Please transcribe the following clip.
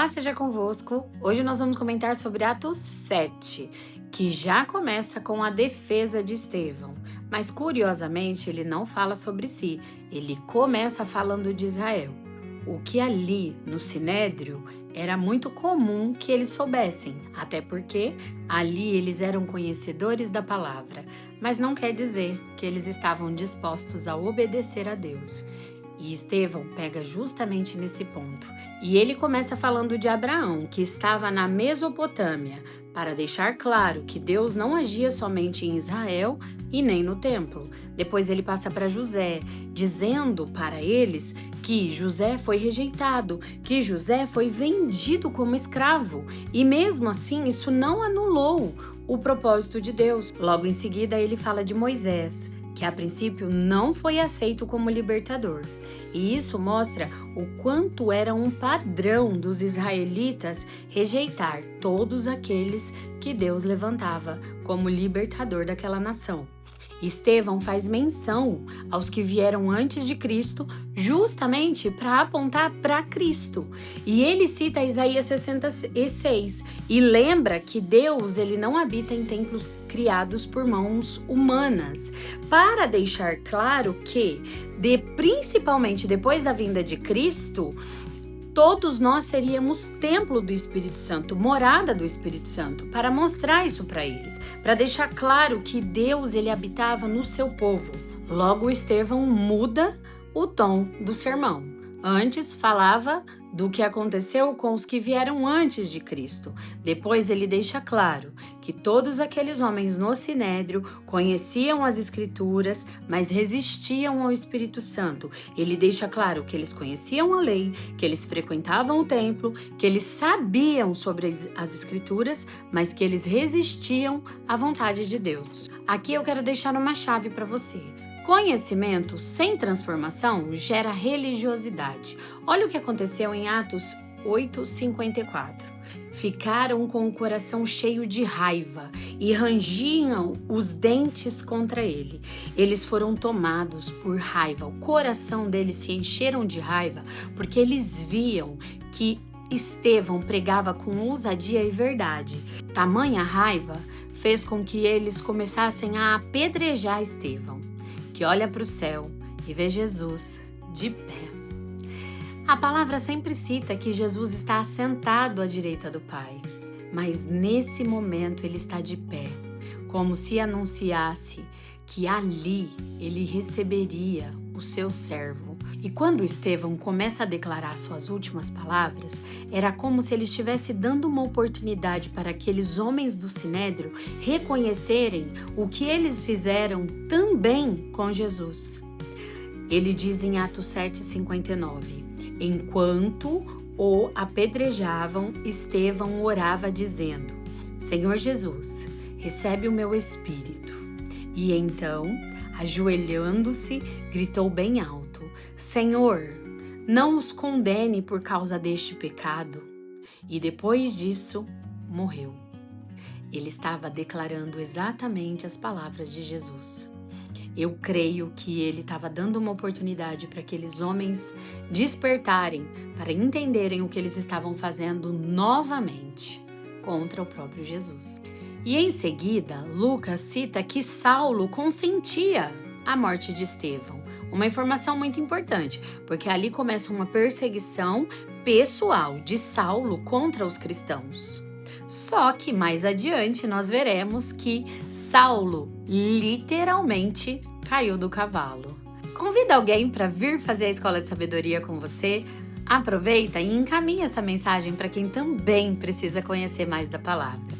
Paz seja convosco. Hoje nós vamos comentar sobre Atos 7, que já começa com a defesa de Estevão. Mas curiosamente ele não fala sobre si, ele começa falando de Israel. O que ali no Sinédrio era muito comum que eles soubessem, até porque ali eles eram conhecedores da palavra, mas não quer dizer que eles estavam dispostos a obedecer a Deus. E Estevão pega justamente nesse ponto. E ele começa falando de Abraão, que estava na Mesopotâmia, para deixar claro que Deus não agia somente em Israel e nem no templo. Depois ele passa para José, dizendo para eles que José foi rejeitado, que José foi vendido como escravo. E mesmo assim, isso não anulou o propósito de Deus. Logo em seguida, ele fala de Moisés, que a princípio não foi aceito como libertador. E isso mostra o quanto era um padrão dos israelitas rejeitar todos aqueles que Deus levantava como libertador daquela nação. Estevão faz menção aos que vieram antes de Cristo, justamente para apontar para Cristo. E ele cita Isaías 66 e lembra que Deus ele não habita em templos criados por mãos humanas, para deixar claro que, principalmente depois da vinda de Cristo, todos nós seríamos templo do Espírito Santo, morada do Espírito Santo, para mostrar isso para eles, para deixar claro que Deus ele habitava no seu povo. Logo, Estevão muda o tom do sermão. Antes falava do que aconteceu com os que vieram antes de Cristo. Depois ele deixa claro que todos aqueles homens no Sinédrio conheciam as Escrituras, mas resistiam ao Espírito Santo. Ele deixa claro que eles conheciam a lei, que eles frequentavam o templo, que eles sabiam sobre as Escrituras, mas que eles resistiam à vontade de Deus. Aqui eu quero deixar uma chave para você. Conhecimento sem transformação gera religiosidade. Olha o que aconteceu em Atos 8:54. Ficaram com o coração cheio de raiva e rangiam os dentes contra ele. Eles foram tomados por raiva. O coração deles se encheram de raiva porque eles viam que Estevão pregava com ousadia e verdade. Tamanha raiva fez com que eles começassem a apedrejar Estevão, que olha para o céu e vê Jesus de pé. A palavra sempre cita que Jesus está assentado à direita do Pai, mas nesse momento ele está de pé, como se anunciasse que ali ele receberia o seu servo. E quando Estevão começa a declarar suas últimas palavras, era como se ele estivesse dando uma oportunidade para aqueles homens do Sinédrio reconhecerem o que eles fizeram também com Jesus. Ele diz em Atos 7:59, enquanto o apedrejavam, Estevão orava dizendo, Senhor Jesus, recebe o meu espírito. E então, ajoelhando-se, gritou bem alto, Senhor, não os condene por causa deste pecado. E depois disso, morreu. Ele estava declarando exatamente as palavras de Jesus. Eu creio que ele estava dando uma oportunidade para aqueles homens despertarem, para entenderem o que eles estavam fazendo novamente contra o próprio Jesus. E em seguida, Lucas cita que Saulo consentia a morte de Estevão. Uma informação muito importante, porque ali começa uma perseguição pessoal de Saulo contra os cristãos. Só que mais adiante nós veremos que Saulo literalmente caiu do cavalo. Convida alguém para vir fazer a Escola de Sabedoria com você. Aproveita e encaminha essa mensagem para quem também precisa conhecer mais da palavra.